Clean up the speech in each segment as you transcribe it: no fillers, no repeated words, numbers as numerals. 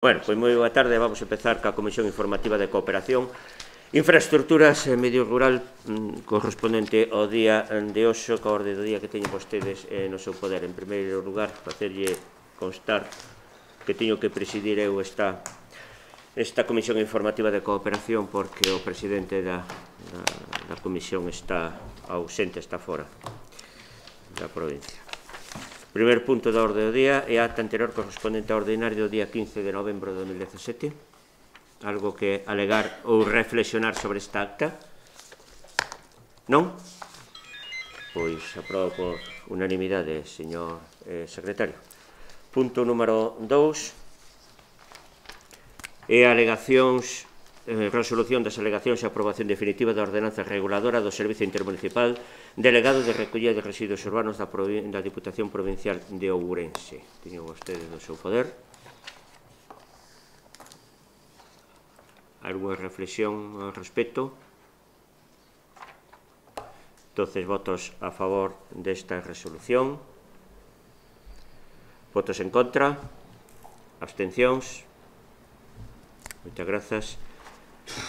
Bueno, pois moi boa tarde, vamos a empezar ca Comisión Informativa de Cooperación, Infraestructuras e Medio Rural correspondente ao día de hoxe, coa orde do día que teñen vostedes no seu poder. En primeiro lugar, facerlle constar que teño que presidir eu esta Comisión Informativa de Cooperación porque o presidente da Comisión está ausente, está fora da provincia. O primeiro punto da orde do día é a acta anterior correspondente ao ordinario do día 15 de novembro de 2017. Algo que alegar ou reflexionar sobre esta acta? Non? Pois aprobo por unanimidade, señor secretario. Punto número 2 é alegacións, resolución das alegacións e aprobación definitiva da ordenanza reguladora do Servicio Intermunicipal Delegado de Recollida de Residuos Urbanos da Diputación Provincial de Ourense. Teñen vostedes no seu poder. Alguna reflexión ao respecto? Entonces, votos a favor desta resolución. Votos en contra. Abstencións. Moitas grazas.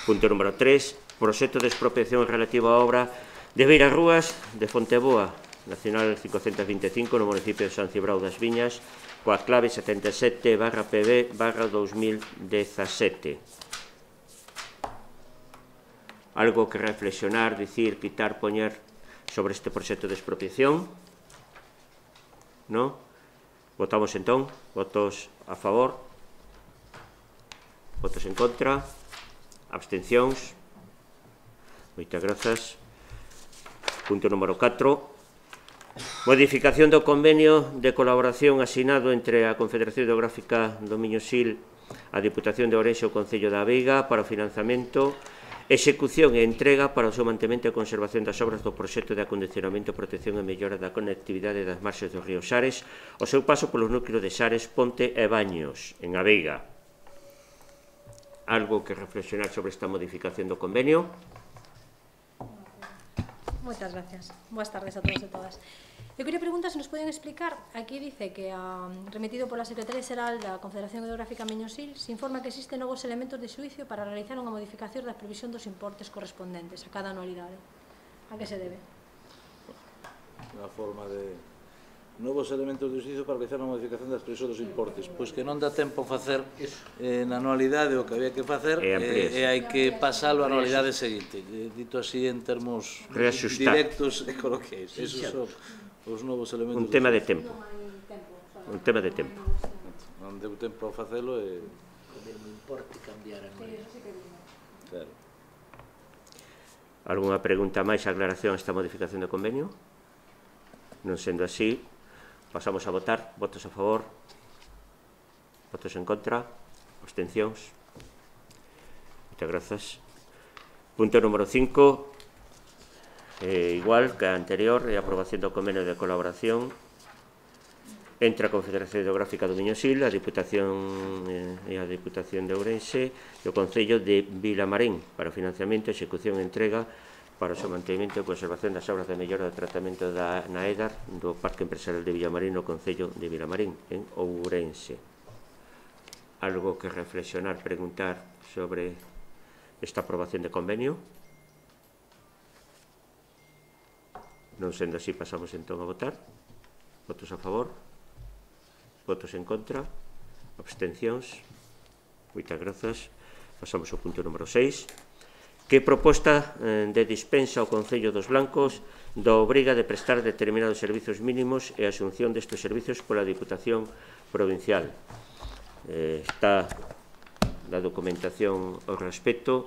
Punto número 3. Proxecto de expropiación relativo á obra de Beirarrúas de Fonteboa, Nacional 525, no municipio de San Cibrao das Viñas, coa clave 77/PB/2017. Algo que reflexionar, dicir, quitar, poñer sobre este proxecto de expropiación? Non? Votamos entón. Votos a favor. Votos en contra. Abstencións. Moitas grazas. Punto número 4. Modificación do convenio de colaboración asinado entre a Confederación Hidrográfica do Miño-Sil, a Diputación de Ourense e o Concello da Veiga para o financiamento, execución e entrega para o seu mantemento e conservación das obras do proxecto de acondicionamento, protección e mellora da conectividade das marxes do río Sares, o seu paso polos núcleos de Sares, Ponte e Baños, en a Veiga. Algo que reflexionar sobre esta modificación do convenio? Moitas gracias. Boas tardes a todos e todas. Eu queria preguntar se nos poden explicar, aquí dice que remitido pola Secretaría Xeral da Confederación Hidrográfica Miño-Sil se informa que existen novos elementos de xuicio para realizar unha modificación da previsión dos importes correspondentes a cada anualidade. A que se debe? Na forma de novos elementos de xuicio para realizar a modificación das previsións dos importes. Pois que non dá tempo a facer na anualidade o que había que facer e hai que pasalo a anualidade seguinte. Dito así en termos directos e coloquiais. Esos son os novos elementos. Un tema de tempo. Un tema de tempo. Non deu tempo a facelo e... Podemos importe cambiar a anualidade. Claro. Alguna pregunta máis, aclaración a esta modificación do convenio? Non sendo así, pasamos a votar. Votos a favor. Votos en contra. Abstencións. Moitas grazas. Punto número 5. Igual que a anterior, a aprobación do convenio de colaboración entre a Confederación Hidrográfica do Miño-Sil, a Diputación e a Diputación de Ourense e o Concello de Vilamarín para o financiamento, execución e entrega para o seu mantemento e conservación das obras de mellora do tratamento da Naedar do Parque Empresarial de Villamarín no Concello de Vilamarín, en Ourense. Algo que reflexionar, preguntar sobre esta aprobación de convenio? Non sendo así, pasamos entón a votar. Votos a favor. Votos en contra. Abstencións. Moitas grazas. Pasamos ao punto número 6. Que proposta de dispensa ao Concello dos Blancos da obriga de prestar determinados servizos mínimos e a asunción destes servizos pola Diputación Provincial. Está a documentación ao respecto.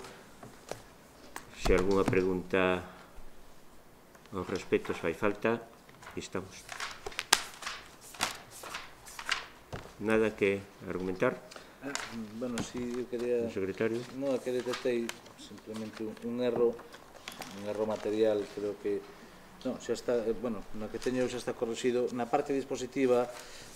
Se algunha pregunta ao respecto se fai falta, aquí estamos. Nada que argumentar? Bueno, si eu quería... O secretario? Non, que detectei simplemente un erro material, creo que... Non, xa está, bueno, no que teño xa está correxido. Na parte dispositiva,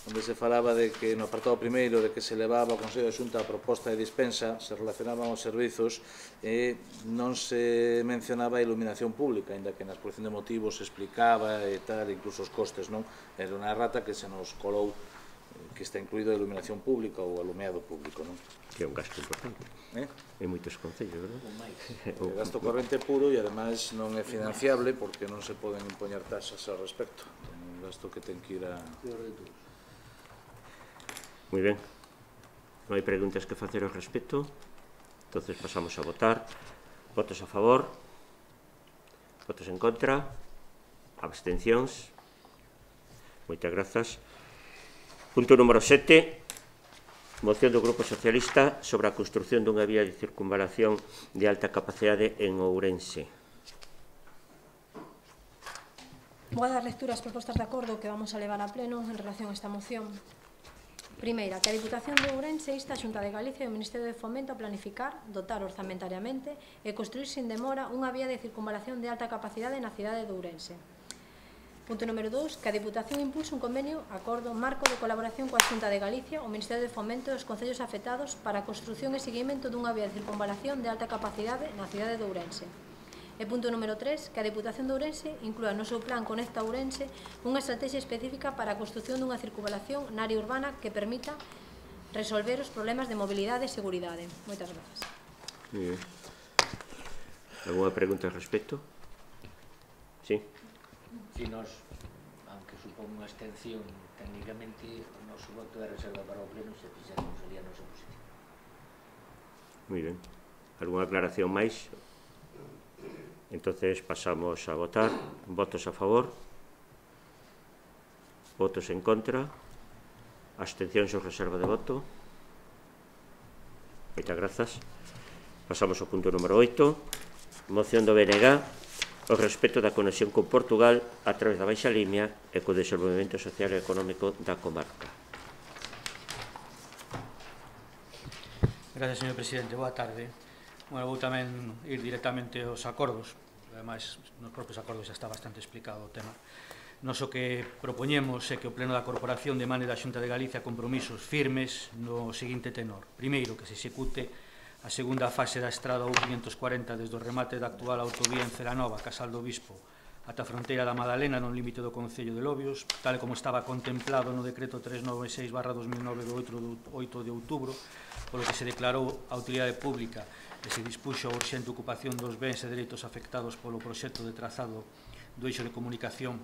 onde se falaba de que no apartado primeiro de que se levaba ao Consello de Xunta a proposta de dispensa, se relacionaban os servizos e non se mencionaba a iluminación pública, ainda que na exposición de motivos se explicaba e tal, incluso os costes, non? Era unha errata que se nos colou que está incluído a iluminación pública ou alumeado público, non? Que é un gasto importante. En moitos concellos, verdad? O gasto corrente puro e ademais non é financiable porque non se poden impoñer taxas ao respecto. É un gasto que ten que ir a... Moi ben. Non hai preguntas que facer ao respecto. Entonces pasamos a votar. Votos a favor. Votos en contra. Abstencións. Moitas grazas. Punto número 7. Moción do Grupo Socialista sobre a construción dunha vía de circunvalación de alta capacidade en Ourense. Vou a dar lectura ás propostas de acordo que vamos a levar a pleno en relación a esta moción. Primeira, que a Diputación de Ourense insta a Xunta de Galicia e o Ministerio de Fomento a planificar, dotar orzamentariamente e construir sin demora unha vía de circunvalación de alta capacidade na cidade de Ourense. Punto número 2, que a Diputación impulse un convenio, acordo, marco de colaboración coa Xunta de Galicia, o Ministerio de Fomento e os concellos afectados para a construción e seguimento dunha vía de circunvalación de alta capacidade na cidade de Ourense. E punto número 3, que a Diputación de Ourense inclúa no seu plan Conecta Ourense unha estrategia específica para a construción dunha circunvalación na área urbana que permita resolver os problemas de mobilidade e seguridade. Moitas grazas. Muy bien. Alguna pregunta al respecto? Sí. Si nos, aunque supón unha abstención, técnicamente o noso voto é reserva para o pleno se fixemos ali a nosa posición. Muy bien. Alguna aclaración máis? Entonces pasamos a votar. Votos a favor. Votos en contra. Abstencións ou reserva de voto. Moitas grazas. Pasamos ao punto número 8. Moción do BNG o respecto da conexión con Portugal a través da Baixa Limia e co desenvolvemento social e económico da comarca. Gracias, señor presidente. Boa tarde. Bueno, vou tamén ir directamente aos acordos. Ademais, nos propios acordos xa está bastante explicado o tema. Nos o que propoñemos é que o Pleno da Corporación demande da Xunta de Galicia compromisos firmes no seguinte tenor. Primeiro, que se execute a segunda fase da estrada U540 desde o remate da actual autovía en Celanova, Casal do Bispo, ata a fronteira da Madalena no límite do Concello de Lobios, tal como estaba contemplado no decreto 396/2009 do 8 de outubro, polo que se declarou a utilidade pública e se dispuxo a urxente ocupación dos bens e dereitos afectados polo proxecto de trazado do eixo de comunicación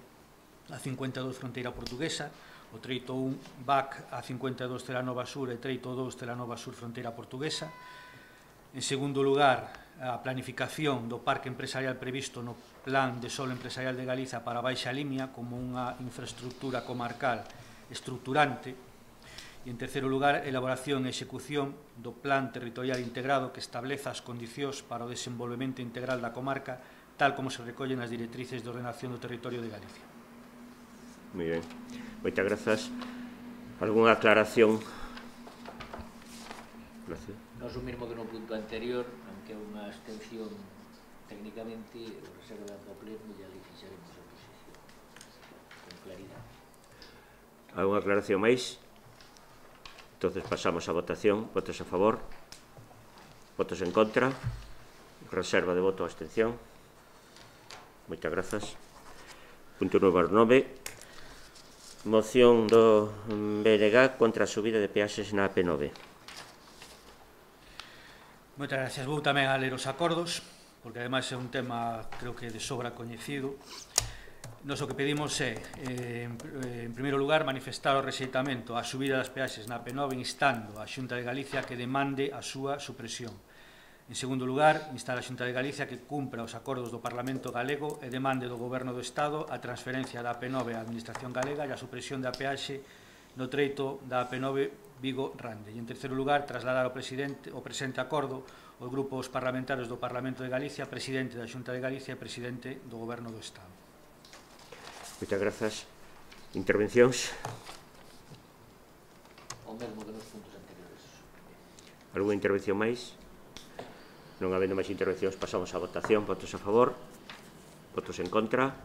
a 52 fronteira portuguesa, o treito 1 BAC a 52 Celanova Sur e treito 2 Celanova Sur fronteira portuguesa. En segundo lugar, a planificación do parque empresarial previsto no Plan de Solo Empresarial de Galiza para a Baixa Limia como unha infraestructura comarcal estruturante. E, en terceiro lugar, elaboración e execución do Plan Territorial Integrado que estableza as condicións para o desenvolvemento integral da comarca, tal como se recollen nas directrices de ordenación do territorio de Galicia. Moi ben. Moitas grazas. Algúnha aclaración? Gracias. Nós o mesmo que no punto anterior, aunque é unha abstención técnicamente, o reserva para o pleno e ali fixaremos a posición con claridade. Algúnha aclaración máis? Entonces pasamos a votación. Votos a favor. Votos en contra. Reserva de voto a abstención. Moitas grazas. Punto número 9. Moción do BNG contra a subida de peaxes na AP9. Moitas gracias. Vou tamén a ler os acordos, porque ademais é un tema, creo que de sobra coñecido. Nos o que pedimos é, en primeiro lugar, manifestar o rexeitamento á subida das peaxes na AP9 instando a Xunta de Galicia que demande a súa supresión. En segundo lugar, instar a Xunta de Galicia que cumpra os acordos do Parlamento galego e demande do Goberno do Estado a transferencia da AP9 á Administración galega e a supresión da peaxe no treito da AP9 Vigo-Rande. E, en terceiro lugar, trasladar ao presente acordo os grupos parlamentarios do Parlamento de Galicia, Presidente da Xunta de Galicia e Presidente do Goberno do Estado. Moitas grazas. Intervencións? O mesmo que nos puntos anteriores. Algúna intervención máis? Non habendo máis intervencións, pasamos á votación. Votos a favor. Votos en contra.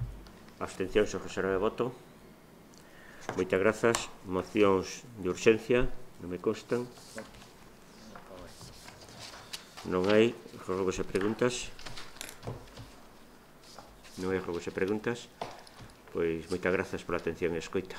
Abstencións ou reserva de voto. Moitas grazas. Mocións de urxencia, non me constan. Non hai rogos e preguntas. Non hai rogos e preguntas. Pois moitas grazas pola atención e escoita.